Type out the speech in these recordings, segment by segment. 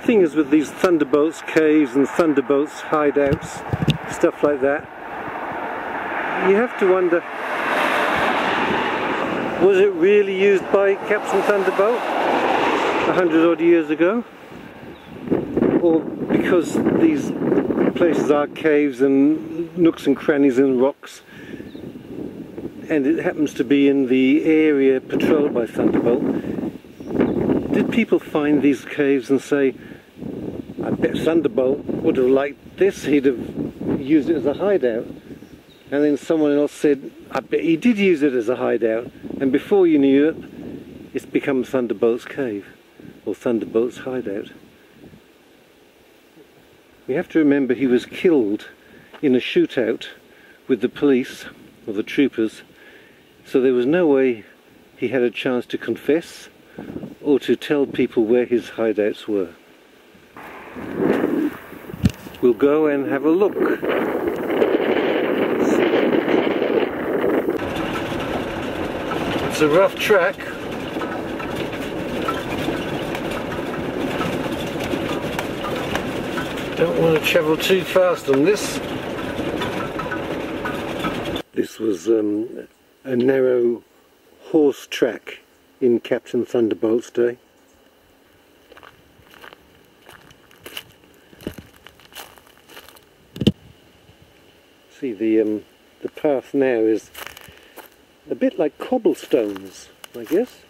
thing is with these Thunderbolts caves and Thunderbolts hideouts, stuff like that, you have to wonder, was it really used by Captain Thunderbolt 100 odd years ago? Or because these places are caves and nooks and crannies and rocks, and it happens to be in the area patrolled by Thunderbolt, did people find these caves and say, I bet Thunderbolt would have liked this, he'd have used it as a hideout? And then someone else said, I bet he did use it as a hideout, and before you knew it, it's become Thunderbolt's cave, or Thunderbolt's hideout. We have to remember he was killed in a shootout with the police, or the troopers, so there was no way he had a chance to confess or to tell people where his hideouts were. We'll go and have a look. It's a rough track. Don't want to travel too fast on this. This was a narrow horse track in Captain Thunderbolt's day. See, the path now is a bit like cobblestones, I guess.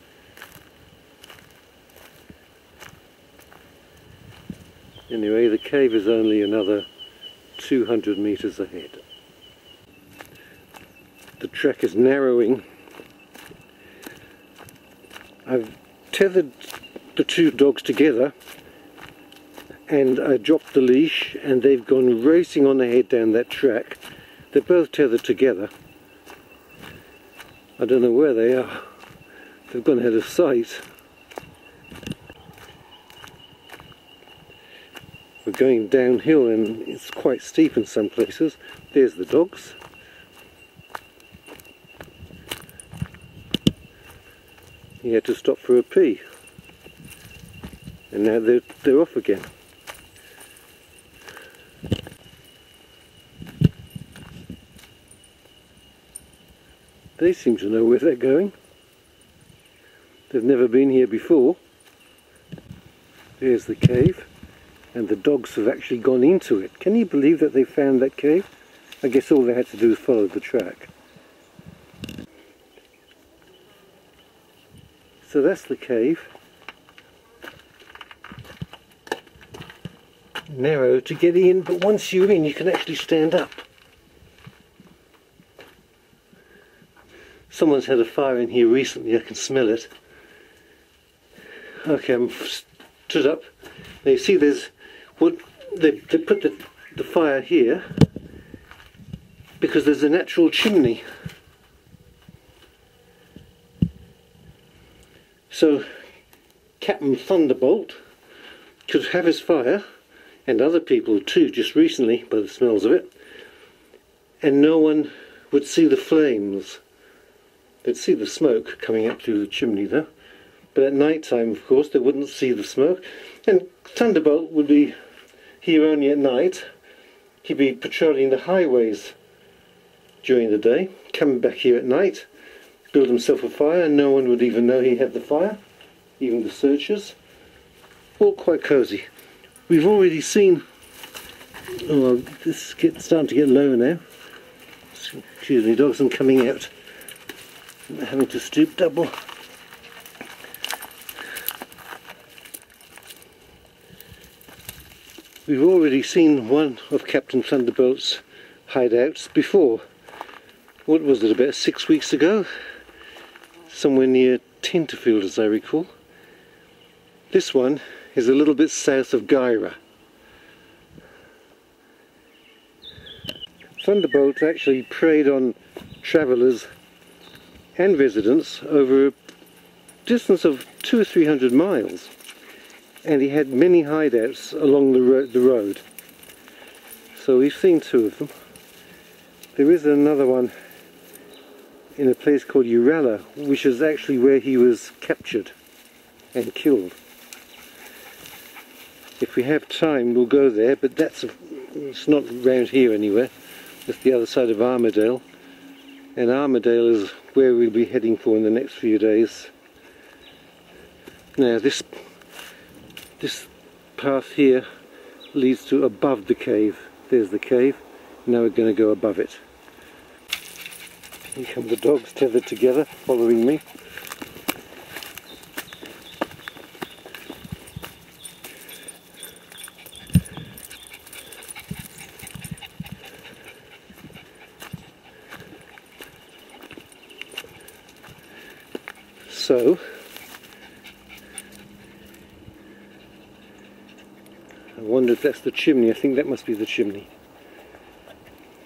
Anyway, the cave is only another 200 meters ahead. The track is narrowing. I've tethered the two dogs together and I dropped the leash and they've gone racing on ahead down that track. They're both tethered together. I don't know where they are. They've gone out of sight. We're going downhill and it's quite steep in some places. There's the dogs. He had to stop for a pee. And now they're off again. They seem to know where they're going. They've never been here before. There's the cave. And the dogs have actually gone into it. Can you believe that they found that cave? I guess all they had to do was follow the track. So that's the cave. Narrow to get in, but once you're in you can actually stand up. Someone's had a fire in here recently, I can smell it. Okay, I'm stood up. Now you see there's what they put the fire here because there's a natural chimney. So Captain Thunderbolt could have his fire, and other people too, just recently by the smells of it, and no one would see the flames. They'd see the smoke coming up through the chimney there, but at night time of course they wouldn't see the smoke, and Thunderbolt would be here only at night. He'd be patrolling the highways during the day, coming back here at night, build himself a fire, and no one would even know he had the fire, even the searchers. All quite cosy. We've already seen, oh well, this is starting to get low now. Excuse me dogs, I'm coming out. I'm having to stoop double. We've already seen one of Captain Thunderbolt's hideouts before. What was it, about 6 weeks ago? Somewhere near Tenterfiled, as I recall. This one is a little bit south of Guyra. Thunderbolt actually preyed on travellers and residents over a distance of 200 or 300 miles. And he had many hideouts along the road. So we've seen two of them. There is another one in a place called Guyra, which is actually where he was captured and killed. If we have time we'll go there, but it's not round here anywhere. It's the other side of Armadale, and Armadale is where we'll be heading for in the next few days. Now this path here leads to above the cave. There's the cave. Now we're going to go above it. Here come the dogs tethered together, following me. So, I wonder if that's the chimney. I think that must be the chimney.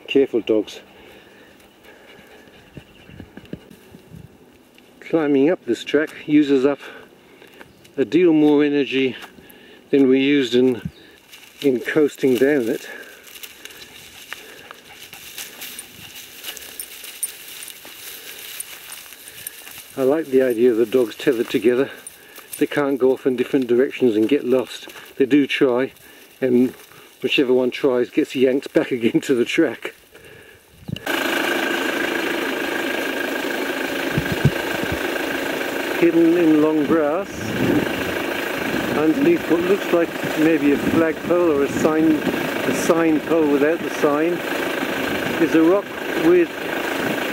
Careful, dogs. Climbing up this track uses up a deal more energy than we used in coasting down it. I like the idea of the dogs tethered together. They can't go off in different directions and get lost. They do try, and whichever one tries gets yanked back again to the track. Hidden in long grass, underneath what looks like maybe a flagpole or a sign pole without the sign, is a rock with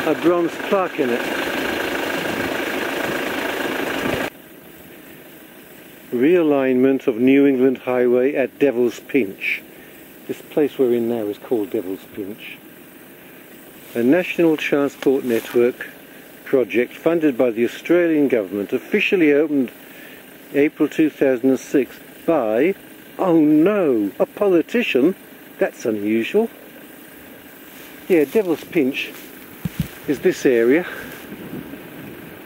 a bronze plaque in it. Realignment of New England Highway at Devil's Pinch. This place we're in now is called Devil's Pinch. A national transport network project funded by the Australian government, officially opened April 2006 by, oh no, a politician? That's unusual. Yeah, Devil's Pinch is this area.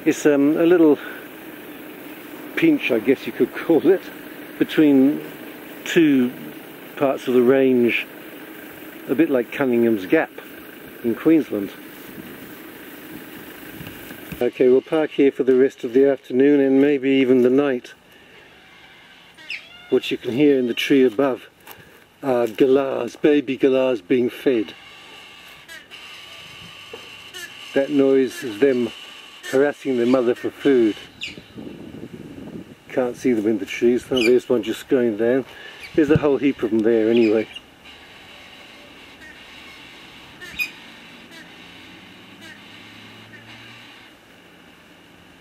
It's a little pinch, I guess you could call it, between two parts of the range, a bit like Cunningham's Gap in Queensland. Okay, we'll park here for the rest of the afternoon and maybe even the night. What you can hear in the tree above are galahs, baby galahs being fed. That noise is them harassing their mother for food. Can't see them in the trees. Oh, there's one just going down. There's a whole heap of them there anyway.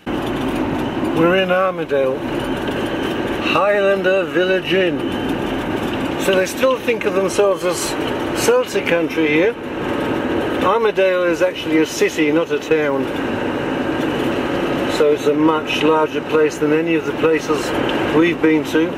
We're in Armadale, Highlander Village Inn. So they still think of themselves as Celtic country here. Armadale is actually a city, not a town. So it's a much larger place than any of the places we've been to.